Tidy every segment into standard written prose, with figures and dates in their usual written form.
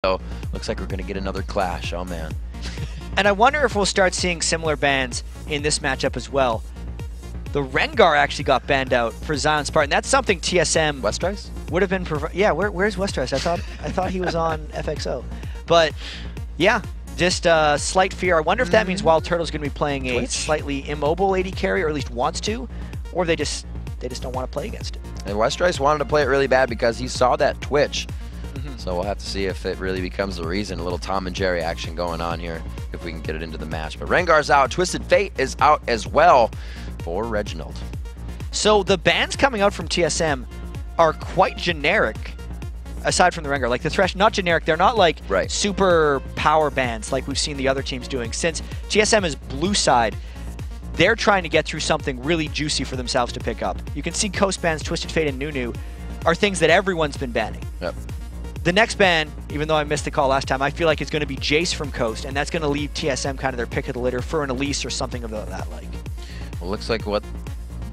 So looks like we're going to get another clash. Oh, man. And I wonder if we'll start seeing similar bans in this matchup as well. The Rengar actually got banned out for ZionSpartan. That's something TSM Westrise would have been. Yeah, where's Westrise? I thought he was on FXO, but yeah, just slight fear. I wonder if that means WildTurtle is going to be playing a slightly immobile AD carry, or at least wants to, or they just don't want to play against it. And Westrise wanted to play it really bad because he saw that Twitch. So we'll have to see if it really becomes the reason. A little Tom and Jerry action going on here if we can get it into the match. But Rengar's out. Twisted Fate is out as well for Reginald. So the bans coming out from TSM are quite generic, aside from the Rengar. Like the Thresh, not generic. They're not like super power bans like we've seen the other teams doing. Since TSM is blue side, they're trying to get through something really juicy for themselves to pick up. You can see Coast bans, Twisted Fate, and Nunu are things that everyone's been banning. Yep. The next ban, even though I missed the call last time, I feel like it's going to be Jace from Coast, and that's going to leave TSM kind of their pick of the litter for an Elise or something of that like. Well, looks like what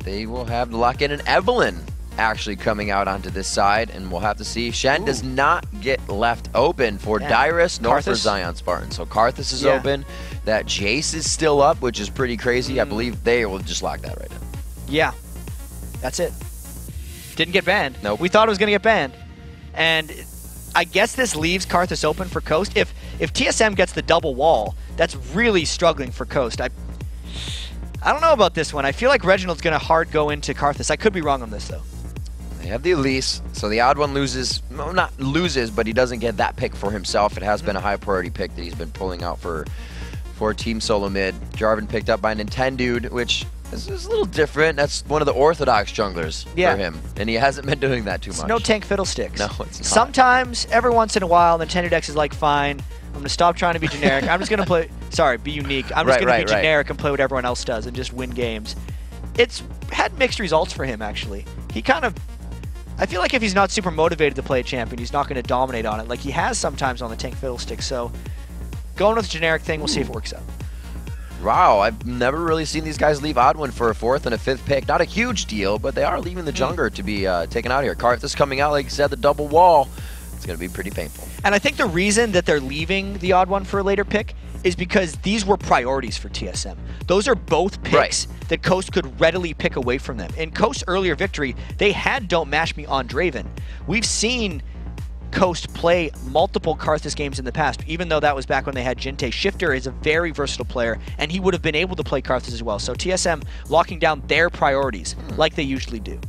they will have to lock in an Evelyn actually coming out onto this side, and we'll have to see. Shen does not get left open for Dyrus nor for ZionSpartan. So Karthus is open. That Jace is still up, which is pretty crazy. I believe they will just lock that right in. Yeah, that's it. Didn't get banned. Nope. We thought it was going to get banned. And I guess this leaves Karthus open for Coast. If TSM gets the double wall, that's really struggling for Coast. I don't know about this one. I feel like Reginald's going to hard go into Karthus. I could be wrong on this, though. They have the Elise, so the odd one loses. Well, not loses, but he doesn't get that pick for himself. It has been a high priority pick that he's been pulling out for Team Solomid. Jarvan picked up by Nintendude, which is a little different. That's one of the orthodox junglers for him, and he hasn't been doing that too much. No tank fiddlesticks. No, it's not. Sometimes, every once in a while, NintendudeX is like, fine, I'm going to stop trying to be generic. I'm just going to play, sorry, be unique. I'm just going to be generic and play what everyone else does and just win games. It's had mixed results for him, actually. He kind of, I feel like if he's not super motivated to play a champion, he's not going to dominate on it like he has sometimes on the tank fiddlestick. So going with the generic thing, we'll see if it works out. Wow, I've never really seen these guys leave OddOne for a 4th and a 5th pick. Not a huge deal, but they are leaving the jungler to be taken out here. Karthus coming out, like you said, the double wall. It's going to be pretty painful. And I think the reason that they're leaving the OddOne for a later pick is because these were priorities for TSM. Those are both picks that Coast could readily pick away from them. In Coast's earlier victory, they had DontMashMe on Draven. We've seen Coast play multiple Karthus games in the past, even though that was back when they had Jinte. Shiphtur is a very versatile player, and he would have been able to play Karthus as well. So TSM locking down their priorities like they usually do.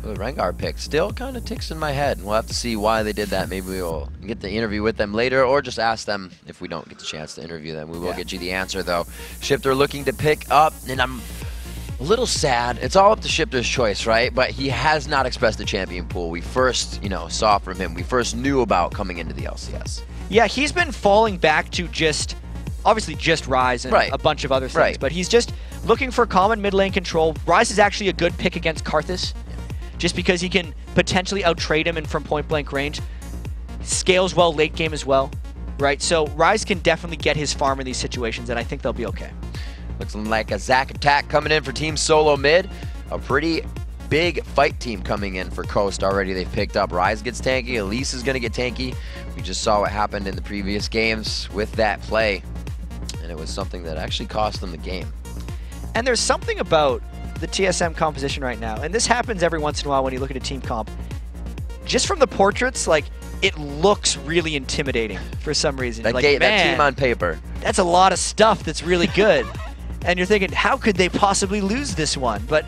The Rengar pick still kind of ticks in my head, and we'll have to see why they did that. Maybe we will get the interview with them later, or just ask them if we don't get the chance to interview them. We will get you the answer, though. Shiphtur looking to pick up, and I'm a little sad. It's all up to Shiphtur's choice, right? But he has not expressed the champion pool we first, saw from him. We first knew about coming into the LCS. Yeah, he's been falling back to obviously just Ryze and a bunch of other things. But he's just looking for common mid lane control. Ryze is actually a good pick against Karthus, just because he can potentially out-trade him from point-blank range. Scales well late game as well, right? So Ryze can definitely get his farm in these situations, and I think they'll be okay. Looks like a Zac attack coming in for Team Solomid. A pretty big fight team coming in for Coast already. They've picked up Ryze gets tanky, Elise is going to get tanky. We just saw what happened in the previous games with that play, and it was something that actually cost them the game. And there's something about the TSM composition right now, and this happens every once in a while when you look at a team comp. Just from the portraits, like, it looks really intimidating for some reason. That, like, that team on paper. That's a lot of stuff that's really good. And you're thinking, how could they possibly lose this one? But,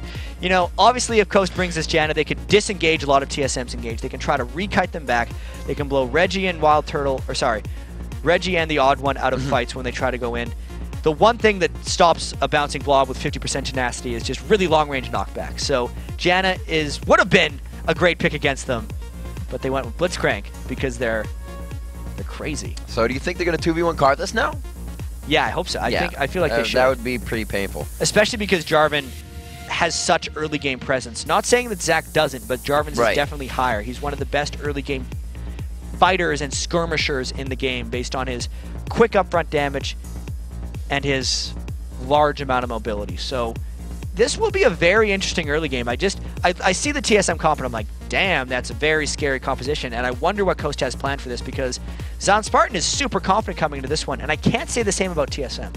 obviously if Coast brings this Janna, they could disengage a lot of TSM's engage. They can try to rekite them back. They can blow Reggie and Reggie and the OddOne out of fights when they try to go in. The one thing that stops a bouncing blob with 50% tenacity is just really long-range knockback. So Janna would have been a great pick against them, but they went with Blitzcrank because they're crazy. So do you think they're going to 2v1 Karthus now? Yeah, I hope so. I feel like they should. That would be pretty painful. Especially because Jarvan has such early game presence. Not saying that Zac doesn't, but Jarvan's is definitely higher. He's one of the best early game fighters and skirmishers in the game based on his quick upfront damage and his large amount of mobility. So this will be a very interesting early game. I see the TSM comp and I'm like, damn, that's a very scary composition. And I wonder what Coast has planned for this, because ZionSpartan is super confident coming into this one, and I can't say the same about TSM.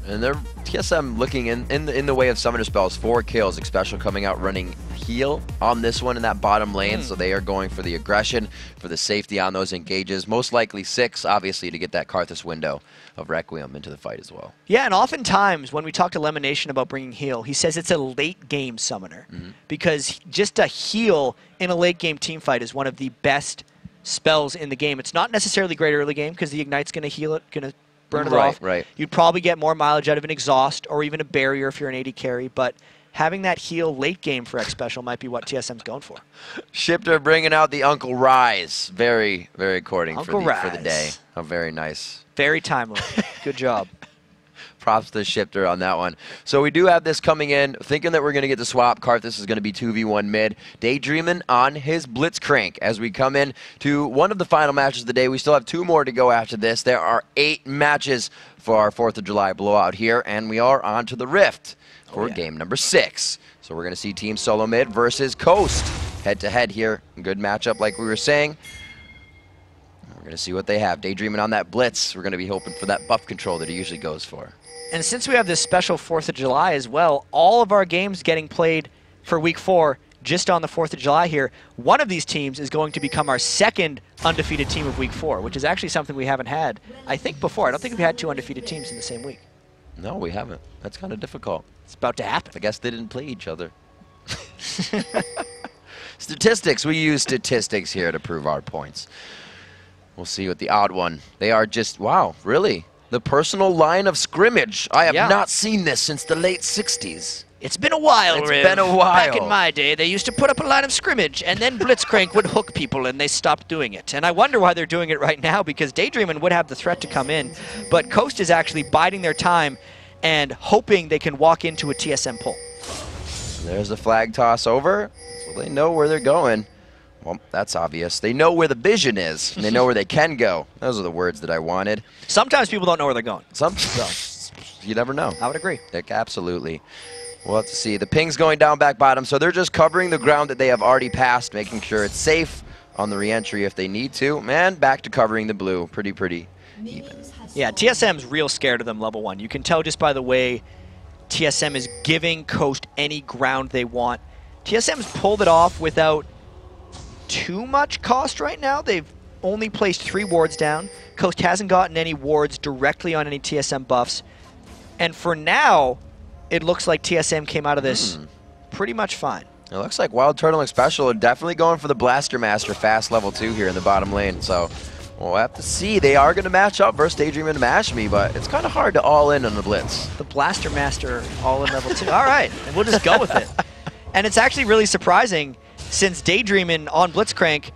And they're TSM looking in the way of summoner spells. 4 kills. Xpecial coming out running heal on this one in that bottom lane, so they are going for the aggression, for the safety on those engages. Most likely 6, obviously, to get that Karthus window of Requiem into the fight as well. Yeah, and oftentimes when we talk to Lemonation about bringing heal, he says it's a late game summoner, because just a heal in a late game team fight is one of the best spells in the game. It's not necessarily great early game because the Ignite's going to heal it, going to burn it off. Right. You'd probably get more mileage out of an Exhaust or even a Barrier if you're an AD carry, but having that heal late game for Xpecial might be what TSM's going for. Shiphtur bringing out the Uncle Rise. Very, very courting for the day. Oh, very nice. Very timely. Good job. Props to Shiphtur on that one. So we do have this coming in, thinking that we're going to get the swap. Karthus is going to be 2v1 mid. Daydreamin on his Blitzcrank as we come in to one of the final matches of the day. We still have 2 more to go after this. There are 8 matches for our 4th of July blowout here, and we are on to the Rift for game number 6. So we're going to see Team Solomid versus Coast head-to-head here. Good matchup like we were saying. We're going to see what they have. Daydreamin on that Blitz. We're going to be hoping for that buff control that he usually goes for. And since we have this special 4th of July as well, all of our games getting played for Week 4 just on the 4th of July here, one of these teams is going to become our 2nd undefeated team of Week 4, which is actually something we haven't had, I think, before. I don't think we've had 2 undefeated teams in the same week. No, we haven't. That's kind of difficult. It's about to happen. I guess they didn't play each other. Statistics. We use statistics here to prove our points. We'll see with the TheOddOne. They are just, wow, really? The personal line of scrimmage. I have not seen this since the late 60s. It's been a while, It's been a while. Back in my day, they used to put up a line of scrimmage, and then Blitzcrank would hook people, and they stopped doing it. And I wonder why they're doing it right now, because Daydreamin would have the threat to come in, but Coast is actually biding their time and hoping they can walk into a TSM pull. There's the flag toss over, so they know where they're going. Well, that's obvious. They know where the vision is, and they know where they can go. Those are the words that I wanted. Sometimes people don't know where they're going. You never know. I would agree. Absolutely. We'll have to see. The ping's going down back bottom, so they're just covering the ground that they have already passed, making sure it's safe on the re-entry if they need to. Man, back to covering the blue. Pretty even. Yeah, TSM's real scared of them level 1. You can tell just by the way TSM is giving Coast any ground they want. TSM's pulled it off without too much cost right now. They've only placed 3 wards down. Coast hasn't gotten any wards directly on any TSM buffs. And for now, it looks like TSM came out of this pretty much fine. It looks like WildTurtle and Xpecial are definitely going for the Blaster Master fast level 2 here in the bottom lane. So we'll have to see. They are going to match up versus Daydreamin and DontMashMe, but it's kind of hard to all in on the Blitz. The Blaster Master all in level 2. All right, and we'll just go with it. And it's actually really surprising, since Daydreamin on Blitzcrank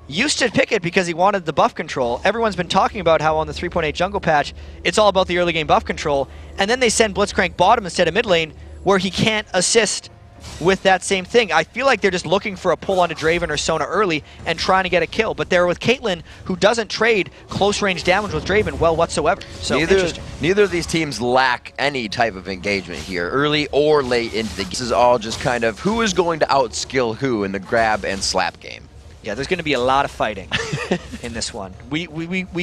used to pick it because he wanted the buff control. Everyone's been talking about how on the 3.8 jungle patch, it's all about the early game buff control. And then they send Blitzcrank bottom instead of mid lane, where he can't assist with that same thing. I feel like they're just looking for a pull onto Draven or Sona early and trying to get a kill. But they're with Caitlyn, who doesn't trade close range damage with Draven well whatsoever. So neither of these teams lack any type of engagement here, early or late into the game. This is all just kind of who is going to outskill who in the grab and slap game. Yeah, there's going to be a lot of fighting in this one. We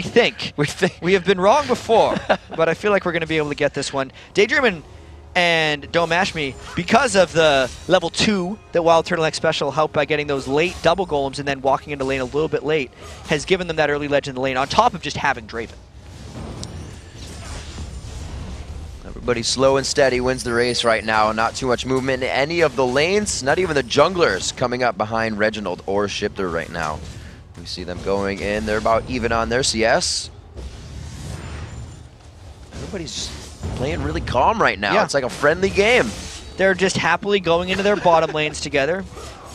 think. We have been wrong before, but I feel like we're going to be able to get this one. Daydreamin and DontMashMe, because of the level 2 that WildTurtle and Xpecial helped by getting those late double golems and then walking into lane a little bit late, has given them that early ledge in the lane, on top of just having Draven. Everybody slow and steady wins the race right now. Not too much movement in any of the lanes. Not even the junglers coming up behind Reginald or Shiphtur right now. We see them going in. They're about even on their CS. Everybody's playing really calm right now. Yeah. It's like a friendly game. They're just happily going into their bottom lanes together.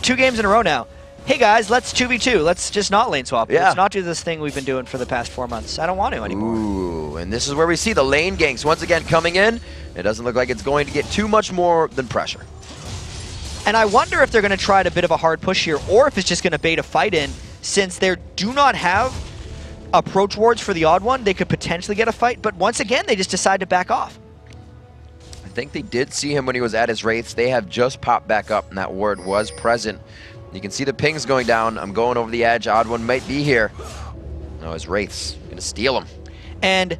2 games in a row now. Hey guys, let's 2v2. Let's just not lane swap. Yeah. Let's not do this thing we've been doing for the past 4 months. I don't want to anymore. Ooh, and this is where we see the lane ganks once again coming in. It doesn't look like it's going to get too much more than pressure. And I wonder if they're going to try a bit of a hard push here, or if it's just going to bait a fight in, since they do not have approach wards for the TheOddOne. They could potentially get a fight, but once again, they just decide to back off. I think they did see him when he was at his Wraiths. They have just popped back up, and that word was present. You can see the pings going down. I'm going over the edge. OddOne might be here. No, his Wraiths. Gonna steal him. And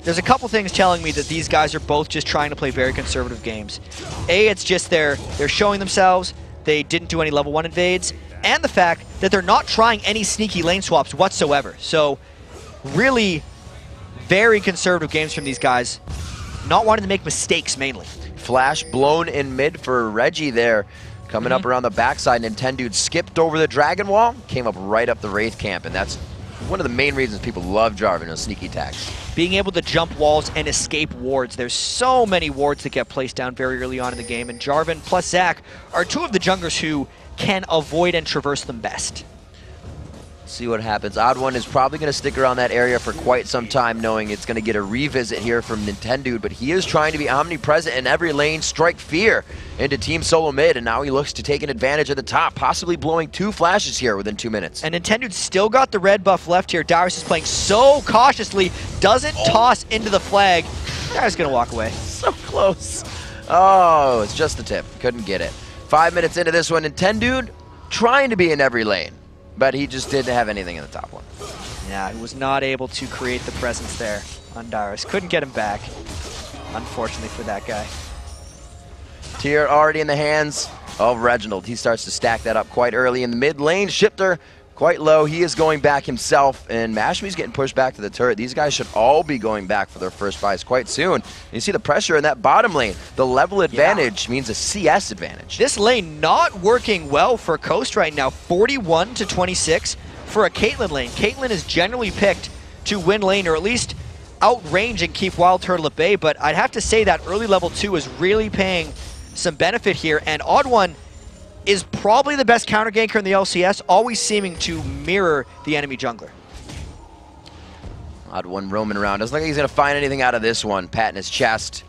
there's a couple things telling me that these guys are both just trying to play very conservative games. A, it's just they're showing themselves. They didn't do any level 1 invades. And the fact that they're not trying any sneaky lane swaps whatsoever. So really very conservative games from these guys. Not wanting to make mistakes mainly. Flash blown in mid for Reggie there. Coming up around the backside, Nintendude skipped over the Dragon Wall, came up right up the Wraith camp, and that's one of the main reasons people love Jarvan is sneaky attacks. Being able to jump walls and escape wards. There's so many wards that get placed down very early on in the game, and Jarvan plus Zach are two of the junglers who can avoid and traverse them best. See what happens. OddOne is probably going to stick around that area for quite some time, knowing it's going to get a revisit here from Nintendude, but he is trying to be omnipresent in every lane, strike fear into Team Solomid, and now he looks to take an advantage at the top, possibly blowing 2 flashes here within 2 minutes. And Nintendude still got the red buff left here. Dyrus is playing so cautiously, doesn't toss into the flag. Dyrus is going to walk away. So close. Oh, it's just the tip. Couldn't get it. 5 minutes into this one, Nintendude trying to be in every lane, but he just didn't have anything in the top one. Yeah, he was not able to create the presence there on Dyrus. Couldn't get him back, unfortunately for that guy. Tier already in the hands of Reginald. He starts to stack that up quite early in the mid lane. Shiphtur quite low. He is going back himself, and MashMe's getting pushed back to the turret. These guys should all be going back for their first buys quite soon. You see the pressure in that bottom lane. The level advantage means a CS advantage. This lane not working well for Coast right now. 41 to 26 for a Caitlyn lane. Caitlyn is generally picked to win lane, or at least outrange and keep WildTurtle at bay, but I'd have to say that early level 2 is really paying some benefit here, and OddOne is probably the best counter ganker in the LCS, always seeming to mirror the enemy jungler. OddOne roaming around. Doesn't look like he's going to find anything out of this one. Patting his chest.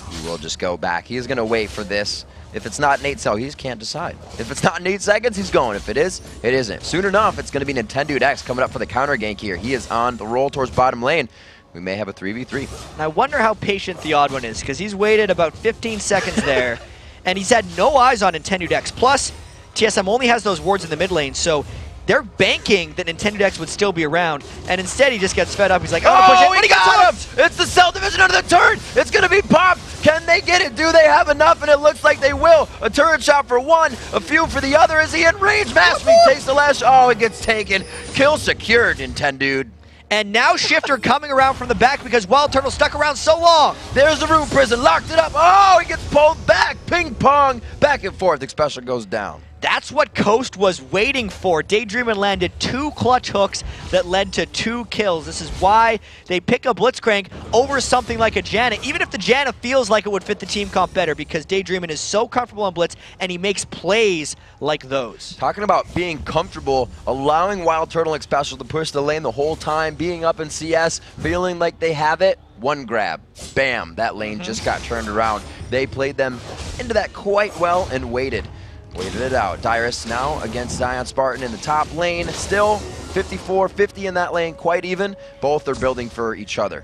He will just go back. He is going to wait for this. If it's not an 8 cell, he just can't decide. If it's not in 8 seconds, he's going. If it is, it isn't. Soon enough, it's going to be NintendudeX coming up for the counter gank here. He is on the roll towards bottom lane. We may have a 3v3. And I wonder how patient TheOddOne is, because he's waited about 15 seconds there. And he's had no eyes on NintendudeX. Plus, TSM only has those wards in the mid lane, so they're banking that NintendudeX would still be around. And instead, he just gets fed up. He's like, I'm gonna push it. He got him! It's the cell division under the turret! It's gonna be popped! Can they get it? Do they have enough? And it looks like they will. A turret shot for one, a few for the other. Is he in range? MashMe takes the lash. Oh, it gets taken. Kill secured, Nintendude. And now Shiphtur coming around from the back because WildTurtle stuck around so long. There's the room prison, locked it up. Oh, he gets pulled back. Ping pong, back and forth. Xpecial goes down. That's what Coast was waiting for. Daydreamin landed 2 clutch hooks that led to 2 kills. This is why they pick a Blitzcrank over something like a Janna, even if the Janna feels like it would fit the team comp better, because Daydreamin is so comfortable on Blitz and he makes plays like those. Talking about being comfortable, allowing WildTurtle and Xpecial to push the lane the whole time, being up in CS, feeling like they have it. One grab, bam, that lane just got turned around. They played them into that quite well and waited it out. Dyrus now against ZionSpartan in the top lane. Still 54-50 in that lane, quite even. Both are building for each other.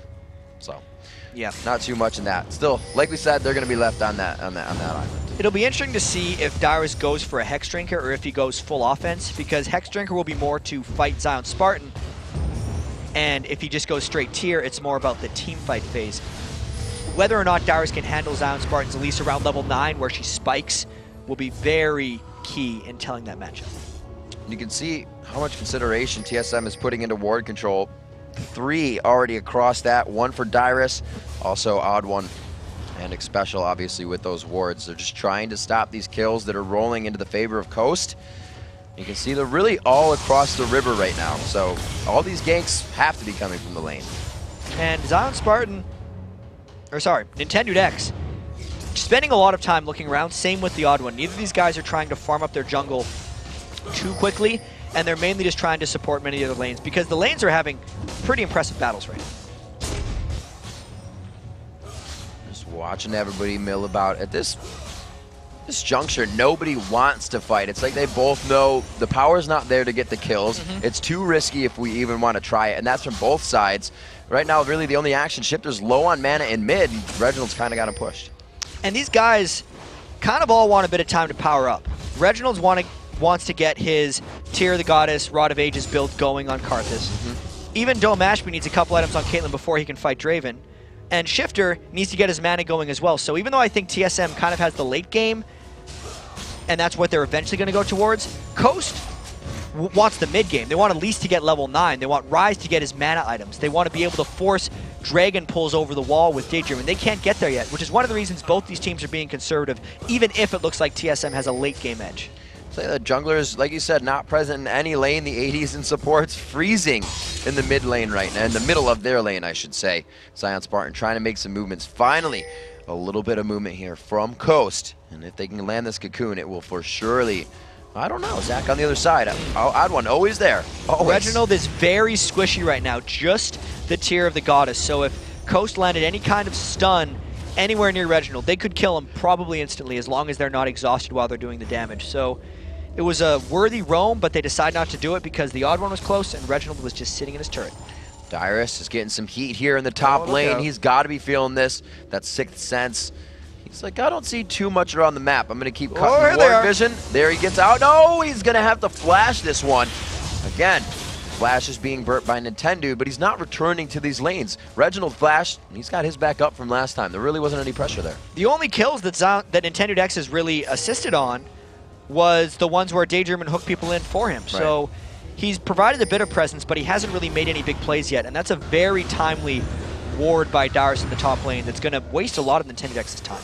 So, yeah, not too much in that. Still, like we said, they're going to be left on that island. It'll be interesting to see if Dyrus goes for a Hex Drinker or if he goes full offense, because Hex Drinker will be more to fight ZionSpartan, and if he just goes straight tier, it's more about the team fight phase. Whether or not Dyrus can handle ZionSpartan's Elise around level 9 where she spikes will be very key in telling that matchup. You can see how much consideration TSM is putting into ward control. 3 already across that, 1 for Dyrus, also OddOne and Xpecial obviously with those wards. They're just trying to stop these kills that are rolling into the favor of Coast. You can see they're really all across the river right now, so all these ganks have to be coming from the lane. And ZionSpartan, or sorry, NintendudeX, spending a lot of time looking around, same with TheOddOne. Neither of these guys are trying to farm up their jungle too quickly, and they're mainly just trying to support many other lanes, because the lanes are having pretty impressive battles right now. Just watching everybody mill about at this juncture. Nobody wants to fight. It's like they both know the power's not there to get the kills. It's too risky if we even want to try it, and that's from both sides. Right now, really the only action, Shiphtur's low on mana in mid, and Reginald's kind of got him pushed. And these guys kind of all want a bit of time to power up. Reginald wants to get his Tear of the Goddess, Rod of Ages build going on Karthus. Even DontMashMe needs a couple items on Caitlyn before he can fight Draven. And Shiphtur needs to get his mana going as well. So even though I think TSM kind of has the late game, and that's what they're eventually going to go towards, Coast wants the mid game. They want at least to get level 9. They want Ryze to get his mana items. They want to be able to force Dragon pulls over the wall with Daydreamin. They can't get there yet, which is one of the reasons both these teams are being conservative, even if it looks like TSM has a late game edge. So the junglers, like you said, not present in any lane. The ADs and supports freezing in the mid lane right now, in the middle of their lane, I should say. ZionSpartan trying to make some movements. Finally, a little bit of movement here from Coast. And if they can land this cocoon, it will for surely, I don't know, Zach on the other side. OddOne always there. Always. Reginald is very squishy right now, just the Tear of the Goddess. So if Coast landed any kind of stun anywhere near Reginald, they could kill him probably instantly as long as they're not exhausted while they're doing the damage. So it was a worthy roam, but they decided not to do it because the OddOne was close and Reginald was just sitting in his turret. Dyrus is getting some heat here in the top lane. He's got to be feeling this. That 6th sense. He's like, I don't see too much around the map. I'm going to keep cutting more vision. There he gets out. No, he's going to have to flash this one. Again, Flash is being burnt by Nintendo, but he's not returning to these lanes. Reginald flashed, and he's got his back up from last time. There really wasn't any pressure there. The only kills that NintendudeX has really assisted on was the ones where Daydreamin hooked people in for him. Right. So he's provided a bit of presence, but he hasn't really made any big plays yet, and that's a very timely ward by Dyrus in the top lane that's going to waste a lot of NintendudeX's time.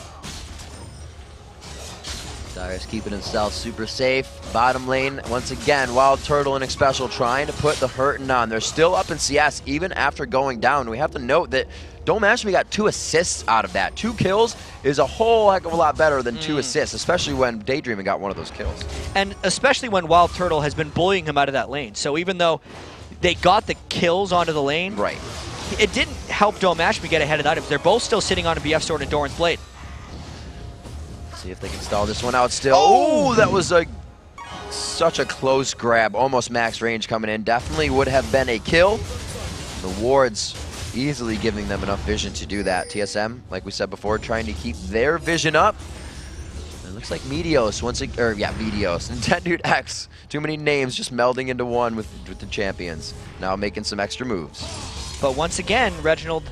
Dyrus keeping himself super safe. Bottom lane, once again, WildTurtle and Xpecial trying to put the hurting on. They're still up in CS even after going down. We have to note that DontMashMe got 2 assists out of that. 2 kills is a whole heck of a lot better than 2 assists, especially when Daydreamin got one of those kills. And especially when WildTurtle has been bullying him out of that lane. So even though they got the kills onto the lane, right, it didn't help DontMashMe get ahead of items. They're both still sitting on a BF Sword and Doran's Blade. See if they can stall this one out still. Oh, that was such a close grab. Almost max range coming in. Definitely would have been a kill. The wards easily giving them enough vision to do that. TSM, like we said before, trying to keep their vision up. It looks like Meteos Meteos. NintendudeX. Too many names just melding into one with the champions. Now making some extra moves. But once again, Reginald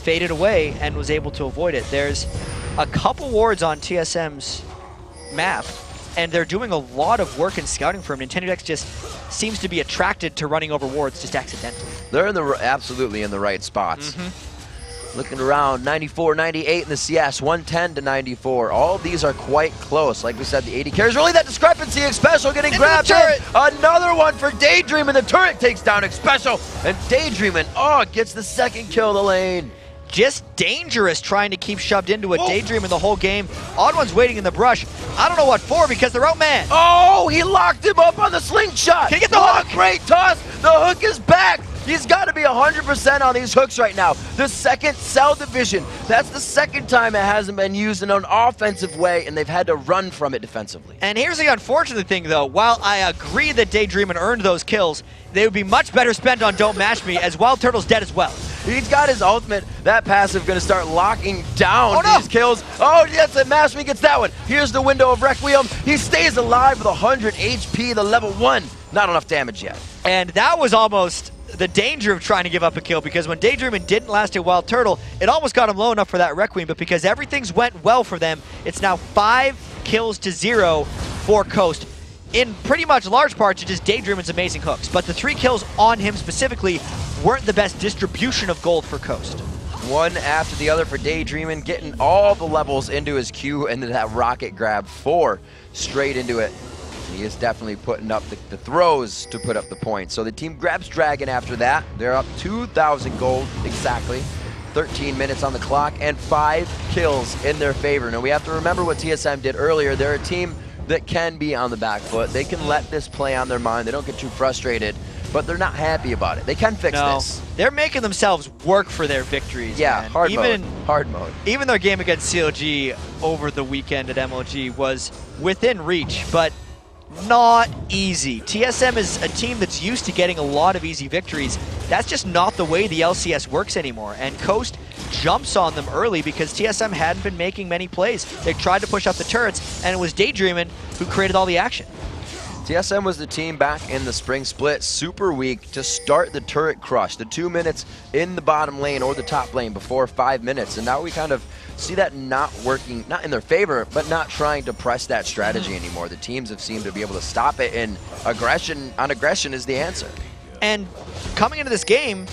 faded away and was able to avoid it. There's a couple wards on TSM's map, and they're doing a lot of work in scouting for him. NintendudeX just seems to be attracted to running over wards just accidentally. They're absolutely in the right spots. Looking around, 94, 98 in the CS, 110 to 94. All of these are quite close. Like we said, the 80 carries. Really that discrepancy. Xpecial getting grabbed. Another one for Daydreamin. The turret takes down Xpecial, and Daydreamin, gets the 2nd kill of the lane. Just dangerous trying to keep shoved into it. Daydreamin the whole game. OddOne's waiting in the brush. I don't know what for because they're outmanned. Oh, he locked him up on the slingshot. Can he get the hook? Great toss. The hook is back. He's got to be 100% on these hooks right now. The 2nd cell division. That's the 2nd time it hasn't been used in an offensive way, and they've had to run from it defensively. And here's the unfortunate thing, though. While I agree that Daydreamin earned those kills, they would be much better spent on DontMashMe, as WildTurtle's dead as well. He's got his ultimate. That passive going to start locking down these kills. Oh, yes, and MashMe gets that one. Here's the window of Requiem. He stays alive with 100 HP, the level 1. Not enough damage yet. And that was almost the danger of trying to give up a kill, because when Daydreamin didn't last at WildTurtle, it almost got him low enough for that Requiem, but because everything's went well for them, it's now 5 kills to 0 for Coast. In pretty much large part to just Daydreamin's amazing hooks, but the 3 kills on him specifically weren't the best distribution of gold for Coast. One after the other for Daydreamin, getting all the levels into his Q, and then that rocket grab 4 straight into it. He is definitely putting up the throws to put up the points. So the team grabs Dragon after that. They're up 2,000 gold exactly. 13 minutes on the clock and 5 kills in their favor. Now we have to remember what TSM did earlier. They're a team that can be on the back foot. They can let this play on their mind. They don't get too frustrated, but they're not happy about it. They can fix this. They're making themselves work for their victories. Yeah, man. Hard mode. Even their game against CLG over the weekend at MLG was within reach, but not easy. TSM is a team that's used to getting a lot of easy victories. That's just not the way the LCS works anymore. And Coast jumps on them early because TSM hadn't been making many plays. They tried to push up the turrets, and it was Daydreamin who created all the action. TSM was the team back in the spring split, super weak to start the turret crush. The 2 minutes in the bottom lane or the top lane before 5 minutes. And now we kind of see that not working, not in their favor, but not trying to press that strategy anymore. The teams have seemed to be able to stop it, and aggression on aggression is the answer. And coming into this game,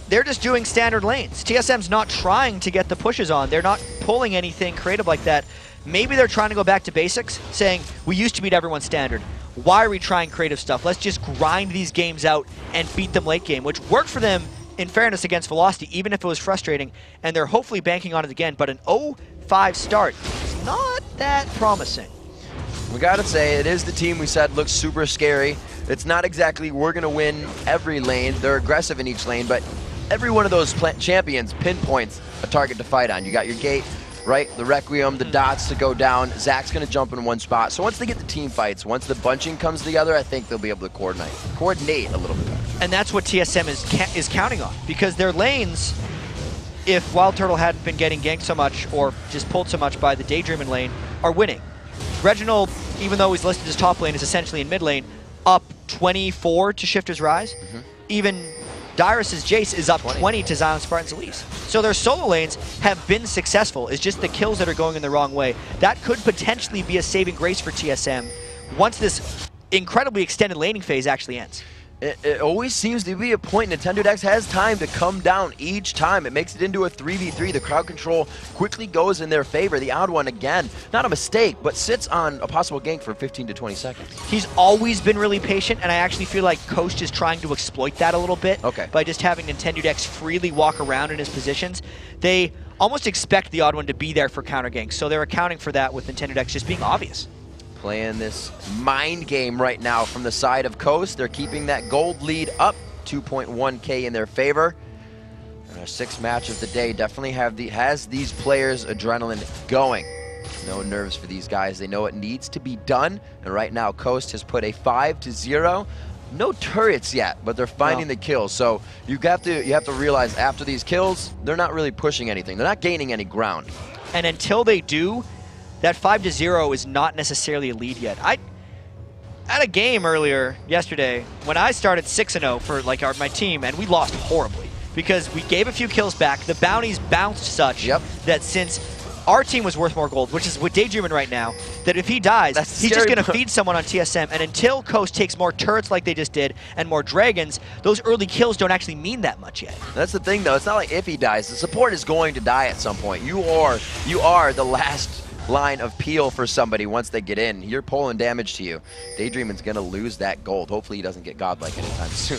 they're just doing standard lanes. TSM's not trying to get the pushes on. They're not pulling anything creative like that. Maybe they're trying to go back to basics, saying, we used to beat everyone standard. Why are we trying creative stuff? Let's just grind these games out and beat them late game, which worked for them, in fairness, against Velocity, even if it was frustrating, and they're hopefully banking on it again. But an 0-5 start is not that promising. We gotta say, it is the team we said looks super scary. It's not exactly we're gonna win every lane. They're aggressive in each lane, but every one of those champions pinpoints a target to fight on. You got your gate, right? The Requiem, the dots to go down. Zach's going to jump in one spot. So once they get the team fights, once the bunching comes together, I think they'll be able to coordinate a little bit better. And that's what TSM is counting on, because their lanes, if WildTurtle hadn't been getting ganked so much or just pulled so much by the Daydreamin lane, are winning. Reginald, even though he's listed as top lane, is essentially in mid lane, up 24 to Shiphtur's Rise. Even Dyrus' Jace is up 20 to ZionSpartan's Elise. So their solo lanes have been successful. It's just the kills that are going in the wrong way. That could potentially be a saving grace for TSM once this incredibly extended laning phase actually ends. It always seems to be a point NintendudeX has time to come down each time. It makes it into a 3v3. The crowd control quickly goes in their favor. TheOddOne, again, not a mistake, but sits on a possible gank for 15 to 20 seconds. He's always been really patient, and I actually feel like Coast is trying to exploit that a little bit by just having NintendudeX freely walk around in his positions. They almost expect TheOddOne to be there for counter ganks, so they're accounting for that with NintendudeX just being obvious. Playing this mind game right now from the side of Coast. They're keeping that gold lead up, 2.1K in their favor. And our sixth match of the day definitely has these players' adrenaline going. No nerves for these guys. They know it needs to be done. And right now, Coast has put a 5-0. No turrets yet, but they're finding the kills. So you have to realize after these kills, they're not really pushing anything. They're not gaining any ground. And until they do, that 5-0 is not necessarily a lead yet. I had a game earlier yesterday when I started 6-0 for like my team, and we lost horribly because we gave a few kills back. The bounties bounced such that since our team was worth more gold, which is with Daydreamin right now, that if he dies, he's just going to feed someone on TSM. And until Coast takes more turrets like they just did and more dragons, those early kills don't actually mean that much yet. That's the thing, though. It's not like if he dies. The support is going to die at some point. You are the last line of peel for somebody once they get in. You're pulling damage to you. Daydreamin's going to lose that gold. Hopefully he doesn't get godlike anytime soon.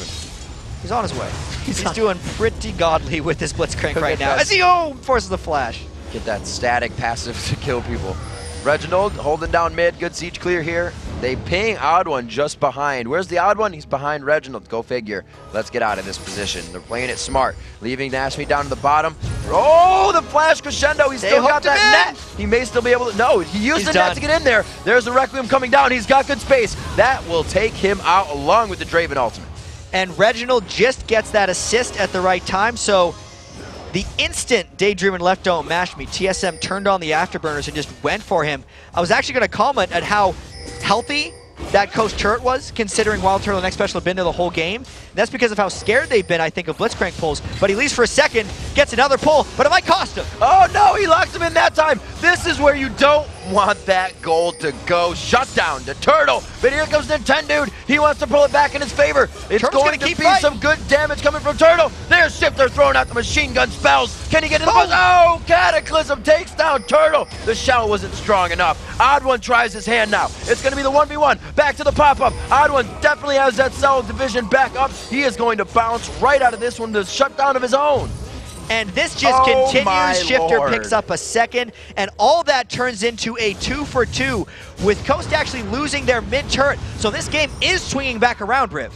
He's on his way. He's doing pretty godly with this Blitzcrank right now. As he forces the flash. Get that static passive to kill people. Reginald holding down mid. Good siege clear here. They ping OddOne just behind. Where's the OddOne? He's behind Reginald. Go figure. Let's get out of this position. They're playing it smart. Leaving NashMe down to the bottom. Oh, the flash crescendo. He's still got that net. He may still be able to. No, he used the net to get in there. There's the Requiem coming down. He's got good space. That will take him out along with the Draven ultimate. And Reginald just gets that assist at the right time. So the instant Daydreamin left DontMashMe, TSM turned on the afterburners and just went for him. I was actually going to comment at how healthy that Coast turret was, considering WildTurtle and Xpecial have been there the whole game. And that's because of how scared they've been, I think, of Blitzcrank pulls. But he leaves for a second, gets another pull, but it might cost him. Oh no, he locked him in that time. This is where you don't want that gold to go. Shut down to Turtle. But here comes Nintendude. He wants to pull it back in his favor. It's going to be some good damage coming from Turtle. There's Shiphtur throwing out the machine gun spells. Can he get in the bus? Oh, Cataclysm takes down Turtle. The shell wasn't strong enough. OddOne tries his hand now. It's going to be the 1v1. Back to the pop-up. OddOne definitely has that cell division back up. He is going to bounce right out of this one to shut down of his own. And this just continues. Shiphtur picks up a second, and all that turns into a 2-for-2 with Coast actually losing their mid-turret. So this game is swinging back around, Riv.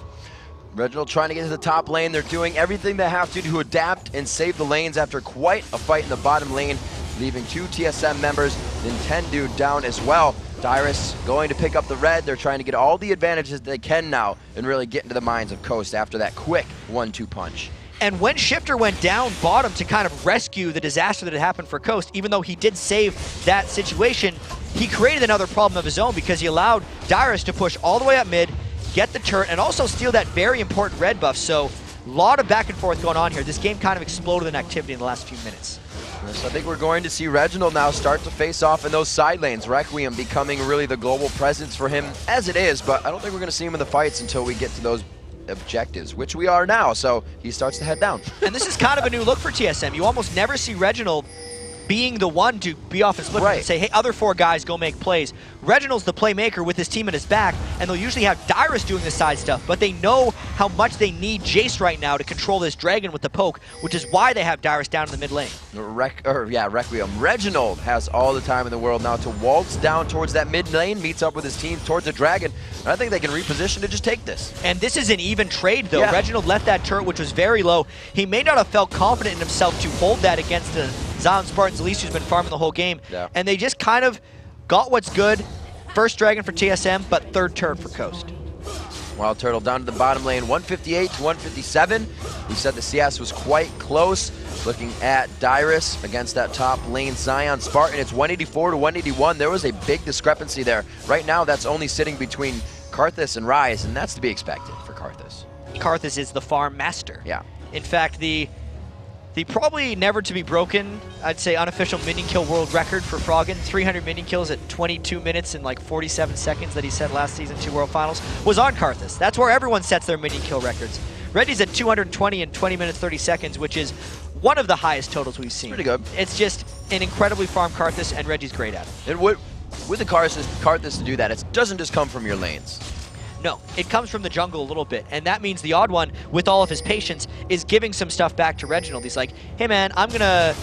Reginald trying to get to the top lane. They're doing everything they have to adapt and save the lanes after quite a fight in the bottom lane, leaving two TSM members, Nintendude down as well. Dyrus going to pick up the red. They're trying to get all the advantages they can now and really get into the minds of Coast after that quick 1-2 punch. And when Shiphtur went down bottom to kind of rescue the disaster that had happened for Coast, even though he did save that situation, he created another problem of his own because he allowed Dyrus to push all the way up mid, get the turret, and also steal that very important red buff. So a lot of back and forth going on here. This game kind of exploded in activity in the last few minutes. So I think we're going to see Reginald now start to face off in those side lanes. Requiem becoming really the global presence for him as it is, but I don't think we're going to see him in the fights until we get to those objectives, which we are now, so he starts to head down. And this is kind of a new look for TSM. You almost never see Reginald being the one to be off his split and say, hey, other 4 guys go make plays. Reginald's the playmaker with his team in his back, and they'll usually have Dyrus doing the side stuff, but they know how much they need Jace right now to control this dragon with the poke, which is why they have Dyrus down in the mid lane. Requiem. Reginald has all the time in the world now to waltz down towards that mid lane, meets up with his team towards the dragon, and I think they can reposition to just take this. And this is an even trade, though. Yeah. Reginald left that turret, which was very low. He may not have felt confident in himself to hold that against the ZionSpartan's Elise, who's been farming the whole game. Yeah. And they just kind of got what's good. First dragon for TSM, but third turret for Coast. WildTurtle down to the bottom lane, 158 to 157. We said the CS was quite close. Looking at Dyrus against that top lane ZionSpartan, it's 184 to 181. There was a big discrepancy there. Right now, that's only sitting between Karthus and Ryze, and that's to be expected for Karthus. Karthus is the farm master. Yeah. In fact, the probably never to be broken, I'd say, unofficial minion kill world record for Froggen, 300 minion kills at 22 minutes and like 47 seconds that he set last season 2 World Finals, was on Karthus. That's where everyone sets their minion kill records. Reggie's at 220 in 20 minutes 30 seconds, which is one of the highest totals we've seen. Pretty good. It's just an incredibly farmed Karthus, and Reggie's great at it. And with the Karthus to do that, it doesn't just come from your lanes. No, it comes from the jungle a little bit, and that means TheOddOne, with all of his patience, is giving some stuff back to Reginald. He's like, hey man, I'm gonna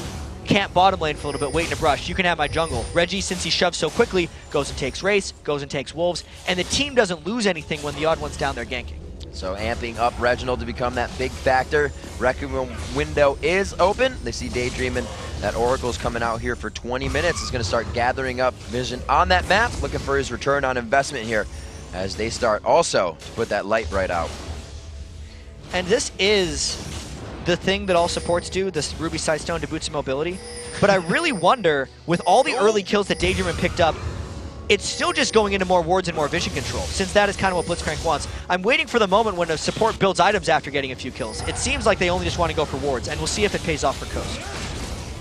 camp bottom lane for a little bit, wait in a brush, you can have my jungle. Reggie, since he shoves so quickly, goes and takes Race, goes and takes Wolves, and the team doesn't lose anything when TheOddOne's down there ganking. So amping up Reginald to become that big factor. Requiem window is open. They see Daydreamin. That Oracle's coming out here for 20 minutes. He's gonna start gathering up vision on that map, looking for his return on investment here, as they start also to put that light bright out. And this is the thing that all supports do, this Ruby Sightstone to boost some mobility. But I really wonder, with all the early kills that Daydreamin picked up, it's still just going into more wards and more vision control, since that is kind of what Blitzcrank wants. I'm waiting for the moment when a support builds items after getting a few kills. It seems like they only just want to go for wards, and we'll see if it pays off for Coast.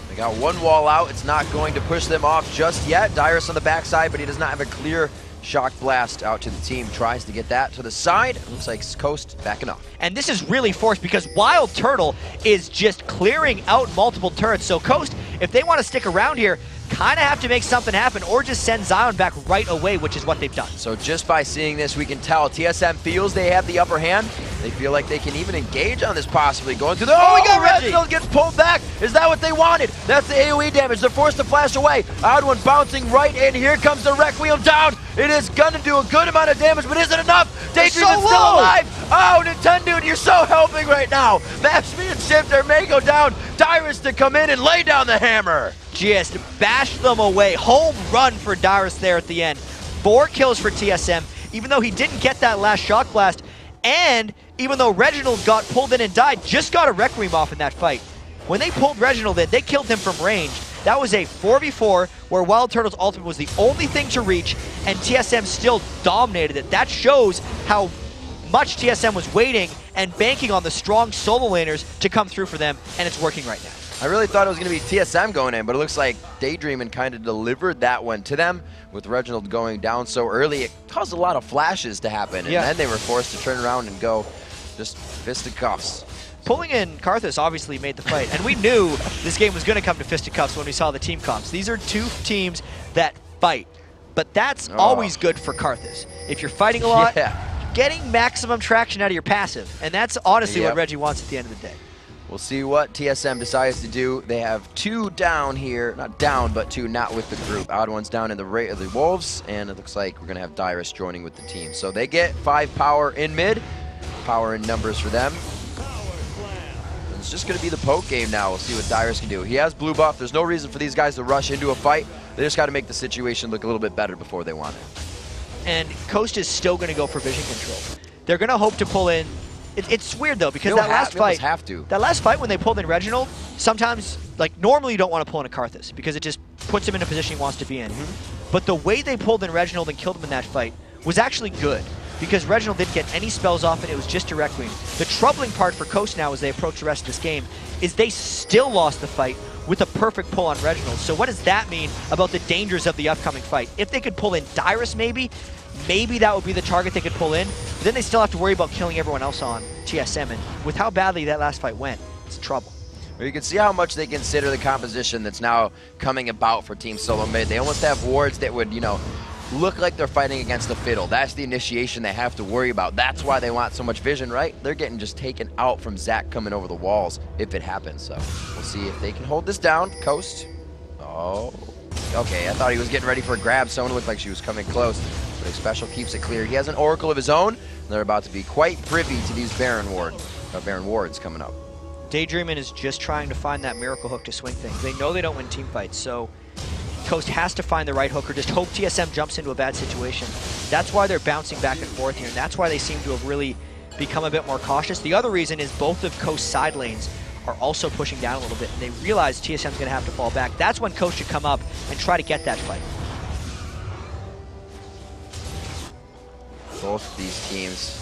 They got one wall out. It's not going to push them off just yet. Dyrus on the backside, but he does not have a clear shock blast out to the team. Tries to get that to the side. It looks like Coast backing off. And this is really forced because WildTurtle is just clearing out multiple turrets. So Coast, if they want to stick around here, kind of have to make something happen or just send Zion back right away, which is what they've done. So just by seeing this, we can tell TSM feels they have the upper hand. They feel like they can even engage on this possibly. Going through the... Oh, we got Reginald gets pulled back. Is that what they wanted? That's the AoE damage. They're forced to flash away. OddOne bouncing right in. Here comes the Requiem down. It is going to do a good amount of damage, but is it enough? Daydreamin's still alive. Oh, Nintendude, you're so helping right now. MashMe and Shiphtur may go down. Dyrus to come in and lay down the hammer. Just bash them away. Home run for Dyrus there at the end. 4 kills for TSM, even though he didn't get that last shock blast. And even though Reginald got pulled in and died, just got a Requiem off in that fight. When they pulled Reginald in, they killed him from range. That was a 4v4 where WildTurtle's ultimate was the only thing to reach, and TSM still dominated it. That shows how much TSM was waiting and banking on the strong solo laners to come through for them, and it's working right now. I really thought it was going to be TSM going in, but it looks like Daydreamin kind of delivered that one to them. With Reginald going down so early, it caused a lot of flashes to happen, and then they were forced to turn around and go just fisticuffs. Pulling in Karthus obviously made the fight, and we knew this game was going to come to fisticuffs when we saw the team comps. These are 2 teams that fight, but that's always good for Karthus. If you're fighting a lot, getting maximum traction out of your passive, and that's honestly what Reggie wants at the end of the day. We'll see what TSM decides to do. They have 2 down here, not down, but 2 not with the group. OddOne's down in the Wolves, and it looks like we're going to have Dyrus joining with the team. So they get 5 power in mid, power in numbers for them. It's just going to be the poke game now. We'll see what Dyrus can do. He has blue buff. There's no reason for these guys to rush into a fight. They just got to make the situation look a little bit better before they want it. And Coast is still going to go for vision control. They're going to hope to pull in. It's weird though, because that last fight, that last fight when they pulled in Reginald, sometimes, like normally you don't want to pull in a Karthus because it just puts him in a position he wants to be in. But the way they pulled in Reginald and killed him in that fight was actually good, because Reginald didn't get any spells off and it was just a Requiem. The troubling part for Coast now as they approach the rest of this game is they still lost the fight with a perfect pull on Reginald. So what does that mean about the dangers of the upcoming fight? If they could pull in Dyrus maybe that would be the target they could pull in. But then they still have to worry about killing everyone else on TSM, and with how badly that last fight went, it's trouble. Well, you can see how much they consider the composition that's now coming about for Team Solomid. They almost have wards that would, you know, look like they're fighting against a fiddle. That's the initiation they have to worry about. That's why they want so much vision, right? They're getting just taken out from Zach coming over the walls if it happens. So we'll see if they can hold this down. Coast. Oh, okay. I thought he was getting ready for a grab. Someone looked like she was coming close, but Xpecial keeps it clear. He has an Oracle of his own. And they're about to be quite privy to these Baron wards coming up. Daydreamin is just trying to find that miracle hook to swing things. They know they don't win team fights, so Coast has to find the right hook or just hope TSM jumps into a bad situation. That's why they're bouncing back and forth here, and that's why they seem to have really become a bit more cautious. The other reason is both of Coast's side lanes are also pushing down a little bit, and they realize TSM's going to have to fall back. That's when Coast should come up and try to get that fight. Both of these teams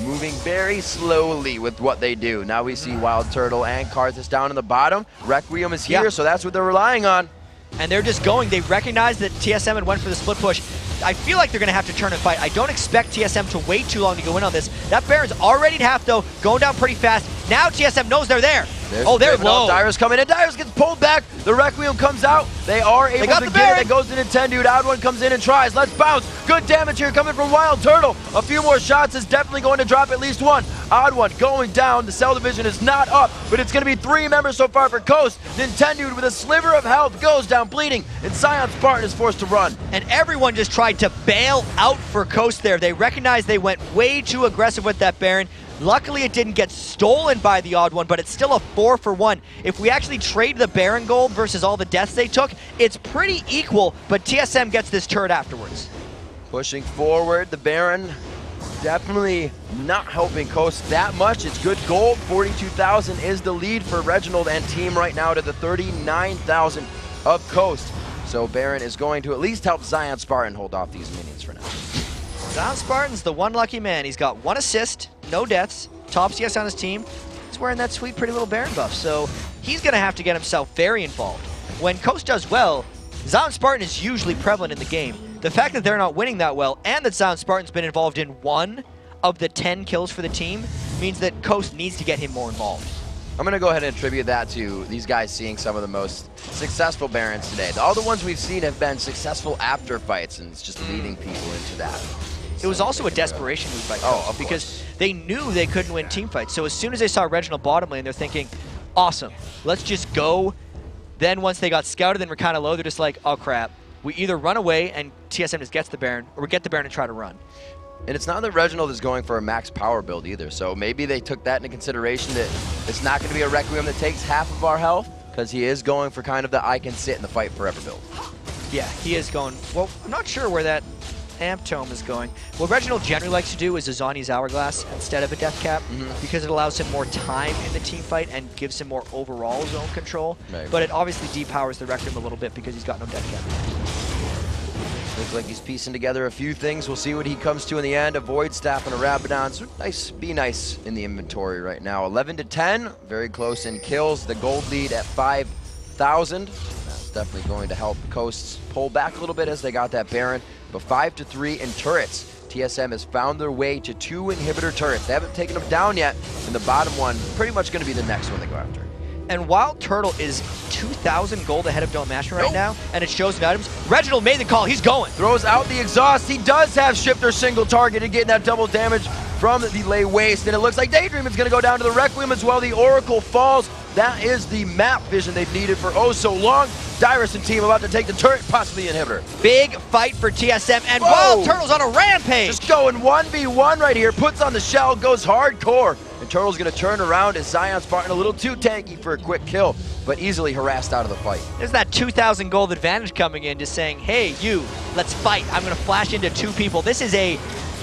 moving very slowly with what they do. Now we see WildTurtle and Karthus down in the bottom. Requiem is here, so that's what they're relying on. And they're just going. They recognize that TSM had went for the split push. I feel like they're going to have to turn and fight. I don't expect TSM to wait too long to go in on this. That Baron's already in half, though, going down pretty fast. Now TSM knows they're there. They're low. Dyrus coming in. Dyrus gets pulled back. The Requiem comes out. They are able to get it. It goes to Nintendude. OddOne comes in and tries. Let's bounce. Good damage here coming from WildTurtle. A few more shots is definitely going to drop at least one. OddOne going down. The cell division is not up, but it's going to be 3 members so far for Coast. Nintendude with a sliver of health goes down bleeding, and ZionSpartan is forced to run. And everyone just tried to bail out for Coast there. They recognized they went way too aggressive with that Baron. Luckily, it didn't get stolen by TheOddOne, but it's still a 4-for-1. If we actually trade the Baron gold versus all the deaths they took, it's pretty equal, but TSM gets this turret afterwards. Pushing forward, the Baron definitely not helping Coast that much. It's good gold. 42,000 is the lead for Reginald and team right now to the 39,000 of Coast. So Baron is going to at least help ZionSpartan hold off these minions for now. ZionSpartan's the one lucky man. He's got 1 assist, no deaths, top CS on his team. He's wearing that sweet, pretty little Baron buff, so he's going to have to get himself very involved. When Coast does well, ZionSpartan is usually prevalent in the game. The fact that they're not winning that well, and that ZionSpartan's been involved in 1 of the 10 kills for the team, means that Coast needs to get him more involved. I'm going to go ahead and attribute that to these guys seeing some of the most successful Barons today. All the ones we've seen have been successful after fights, and it's just leading people into that. It was also a desperation move by Coast because they knew they couldn't win team fights. So as soon as they saw Reginald bottom lane, they're thinking, awesome, let's just go. Then once they got scouted and were kind of low, they're just like, oh crap. We either run away and TSM just gets the Baron, or we get the Baron and try to run. And it's not that Reginald is going for a max power build either, so maybe they took that into consideration that it's not going to be a Requiem that takes half of our health, because he is going for kind of the I can sit in the fight forever build. Yeah, he is going, well, I'm not sure where that Amp Tome is going. What Reginald generally likes to do is a Zani's Hourglass instead of a Death Cap, because it allows him more time in the team fight and gives him more overall zone control. Maybe. But it obviously depowers the Requiem a little bit because he's got no Death Cap. Looks like he's piecing together a few things. We'll see what he comes to in the end. A Void Staff and a Rabadon. So nice, be nice in the inventory right now. 11 to 10, very close in kills. The gold lead at 5,000. That's definitely going to help Coasts pull back a little bit as they got that Baron. But 5 to 3 in turrets. TSM has found their way to 2 inhibitor turrets. They haven't taken them down yet, and the bottom one pretty much going to be the next one they go after. And WildTurtle is 2,000 gold ahead of DontMashMe right now, and it shows in items. Reginald made the call. He's going. Throws out the exhaust. He does have Shiphtur single targeted, getting that double damage from the lay waste, and it looks like Daydreamin's going to go down to the Requiem as well. The Oracle falls. That is the map vision they've needed for oh so long. Dyrus and team about to take the turret, possibly the inhibitor. Big fight for TSM, and WildTurtle's on a rampage. Just going 1v1 right here, puts on the shell, goes hardcore. And WildTurtle's going to turn around as ZionSpartan a little too tanky for a quick kill, but easily harassed out of the fight. There's that 2,000 gold advantage coming in, just saying, hey, you, let's fight. I'm going to flash into 2 people. This is a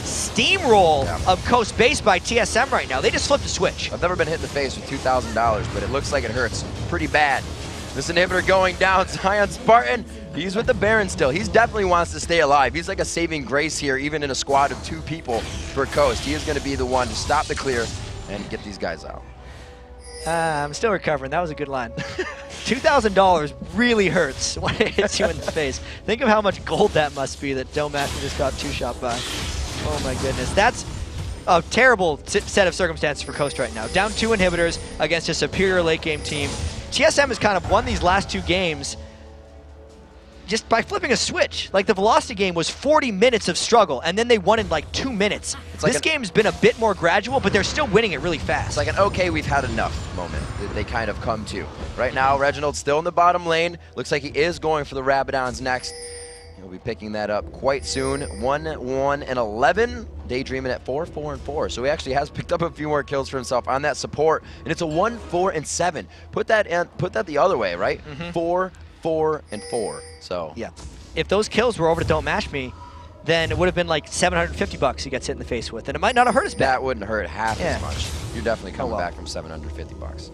steamroll of Coast base by TSM right now. They just flipped a switch. I've never been hit in the face with $2,000, but it looks like it hurts pretty bad. This inhibitor going down. ZionSpartan, he's with the Baron still. He definitely wants to stay alive. He's like a saving grace here, even in a squad of 2 people for Coast. He is going to be the one to stop the clear and get these guys out. I'm still recovering. That was a good line. $2,000 really hurts when it hits you in the face. Think of how much gold that must be that DontMashMe just got 2-shot by. Oh my goodness. That's a terrible set of circumstances for Coast right now. Down 2 inhibitors against a superior late game team. TSM has kind of won these last 2 games just by flipping a switch. Like the Velocity game was 40 minutes of struggle, and then they won in like 2 minutes. Like this game's been a bit more gradual, but they're still winning it really fast. It's like an okay, we've had enough moment that they kind of come to. Right now, Reginald's still in the bottom lane. Looks like he is going for the Rabadons next. He'll be picking that up quite soon. 1-1-11. Daydreamin at 4-4-4. So he actually has picked up a few more kills for himself on that support, and it's a 1-4-7. Put that the other way, right? 4-4-4. So yeah, if those kills were over to DontMashMe, then it would have been like $750 he gets hit in the face with, and it might not have hurt as bad. That wouldn't hurt half as much. You're definitely coming back from $750.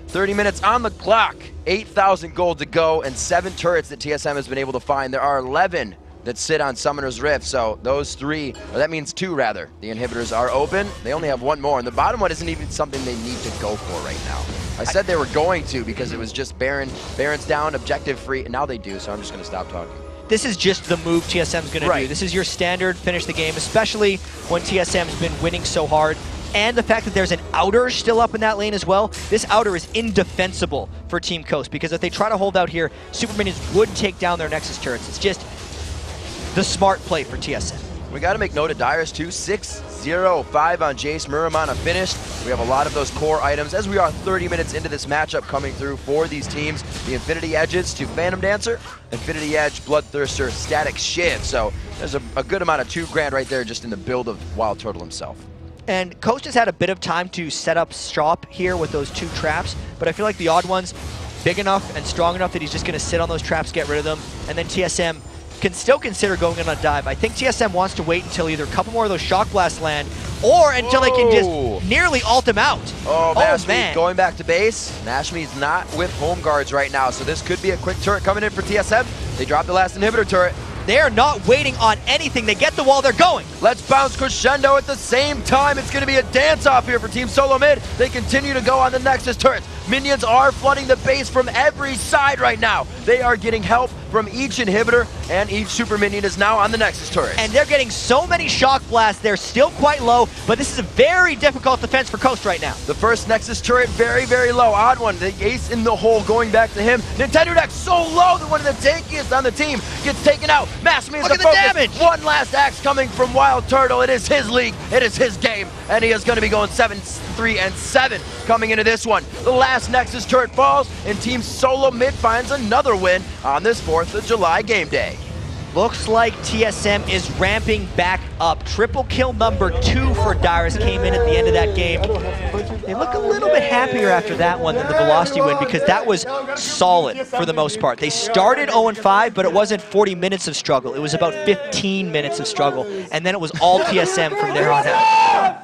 30 minutes on the clock, 8,000 gold to go, and 7 turrets that TSM has been able to find. There are 11 that sit on Summoner's Rift, so those 3, or that means 2 rather. The inhibitors are open. They only have 1 more, and the bottom one isn't even something they need to go for right now. I said they were going to because it was just Baron's down, objective free, and now they do, so I'm just going to stop talking. This is just the move TSM's going to do. This is your standard finish the game, especially when TSM's been winning so hard. And the fact that there's an outer still up in that lane as well. This outer is indefensible for Team Coast, because if they try to hold out here, Super Minions would take down their Nexus turrets. It's just the smart play for TSM. We got to make note of Dyrus too. 6-0-5 on Jace. Muramana finished. We have a lot of those core items as we are 30 minutes into this matchup coming through for these teams. The Infinity Edges to Phantom Dancer, Infinity Edge, Bloodthirster, Static Shiv. So there's a good amount of $2 grand right there just in the build of WildTurtle himself. And Coast has had a bit of time to set up shop here with those 2 traps, but I feel like TheOddOne's big enough and strong enough that he's just going to sit on those traps, get rid of them, and then TSM can still consider going in on a dive. I think TSM wants to wait until either a couple more of those Shock Blasts land, or until they can just nearly ult him out. Oh man. Going back to base. MashMe's not with home guards right now, so this could be a quick turret coming in for TSM. They dropped the last inhibitor turret. They are not waiting on anything. They get the wall, they're going. Let's bounce crescendo at the same time. It's going to be a dance-off here for Team Solomid. They continue to go on the Nexus turrets. Minions are flooding the base from every side right now. They are getting help from each inhibitor, and each super minion is now on the Nexus turret. And they're getting so many Shock Blasts. They're still quite low, but this is a very difficult defense for Coast right now. The first Nexus turret very, very low. OddOne, the ace in the hole, going back to him. NintendudeX so low that one of the tankiest on the team gets taken out. MashMe is the focus. Damage. One last axe coming from WildTurtle. It is his league. It is his game, and he is going to be going 7-3-7 coming into this one. The last Nexus turret falls, and Team Solomid finds another win on this 4th of July game day. Looks like TSM is ramping back up. Triple kill number 2 for Dyrus came in at the end of that game. They look a little bit happier after that one than the Velocity win, because that was solid for the most part. They started 0-5, but it wasn't 40 minutes of struggle. It was about 15 minutes of struggle, and then it was all TSM from there on out.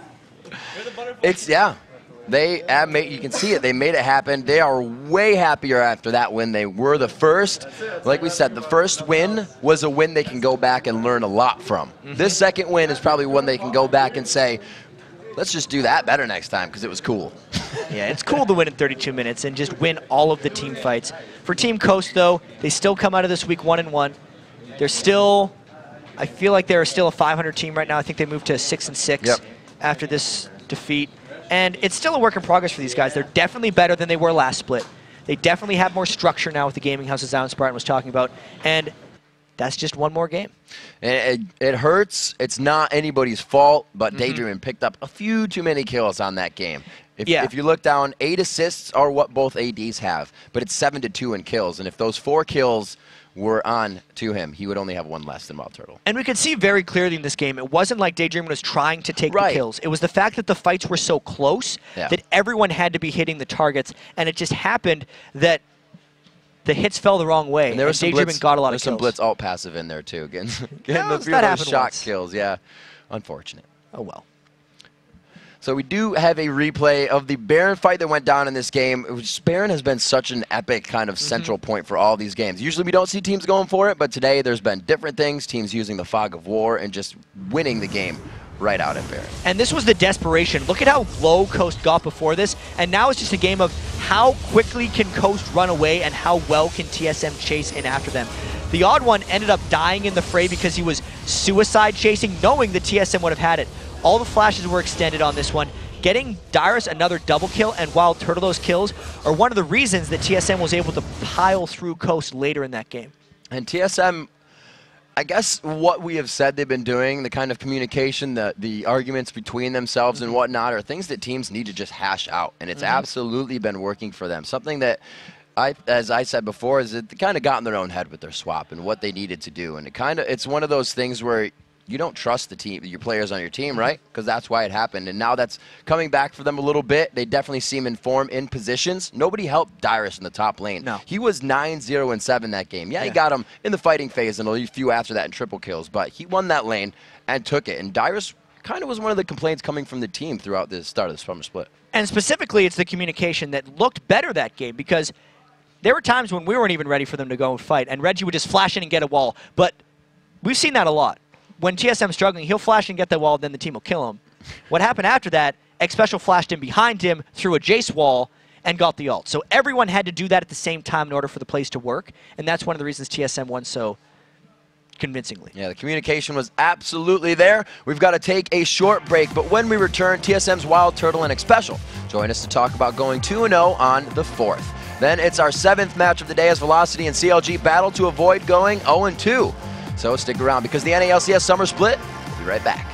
You can see it. They made it happen. They are way happier after that win. They were the first. Like we said, the first win was a win they can go back and learn a lot from. This second win is probably one they can go back and say, let's just do that better next time, because it was cool. Yeah, it's cool to win in 32 minutes and just win all of the team fights. For Team Coast, though, they still come out of this week 1-1. They're still, I feel like they're still a 500 team right now. I think they moved to 6-6 after this defeat. And it's still a work in progress for these guys. They're definitely better than they were last split. They definitely have more structure now with the gaming house, as ZionSpartan was talking about. And that's just one more game. It hurts. It's not anybody's fault, but Daydreamin picked up a few too many kills on that game. If you look down, 8 assists are what both ADs have, but it's 7-2 in kills. And if those 4 kills were on to him, he would only have one less than WildTurtle. And we could see very clearly in this game, it wasn't like Daydreamin was trying to take the kills. It was the fact that the fights were so close that everyone had to be hitting the targets, and it just happened that the hits fell the wrong way, and Daydreamin got a lot of kills. There's some blitz alt passive in there, too. Getting the few of those shot kills, yeah. Unfortunate. Oh, well. So we do have a replay of the Baron fight that went down in this game. Baron has been such an epic kind of central point for all these games. Usually we don't see teams going for it, but today there's been different things, teams using the fog of war and just winning the game right out at Baron. And this was the desperation. Look at how low Coast got before this, and now it's just a game of how quickly can Coast run away and how well can TSM chase in after them. TheOddOne ended up dying in the fray because he was suicide chasing, knowing the TSM would have had it. All the flashes were extended on this one. Getting Dyrus another double kill and WildTurtle those kills are one of the reasons that TSM was able to pile through Coast later in that game. And TSM, I guess what we have said they've been doing, the kind of communication, the arguments between themselves and whatnot, are things that teams need to just hash out. And it's absolutely been working for them. Something that, as I said before, is that they kind of got in their own head with their swap and what they needed to do. And it's one of those things where you don't trust the team, your players on your team, right? Because that's why it happened. And now that's coming back for them a little bit. They definitely seem in form in positions. Nobody helped Dyrus in the top lane. No. He was 9-0-7 that game. Yeah, he got him in the fighting phase and a few after that in triple kills. But he won that lane and took it. And Dyrus kind of was one of the complaints coming from the team throughout the start of the summer split. And specifically, it's the communication that looked better that game, because there were times when we weren't even ready for them to go and fight. And Reggie would just flash in and get a wall. But we've seen that a lot. When TSM's struggling, he'll flash and get the wall, then the team will kill him. What happened after that, Xpecial flashed in behind him, threw a Jace wall, and got the ult. So everyone had to do that at the same time in order for the plays to work, and that's one of the reasons TSM won so convincingly. Yeah, the communication was absolutely there. We've got to take a short break, but when we return, TSM's WildTurtle and Xpecial join us to talk about going 2-0 on the 4th. Then it's our 7th match of the day as Velocity and CLG battle to avoid going 0-2. So stick around because the NALCS Summer Split will be right back.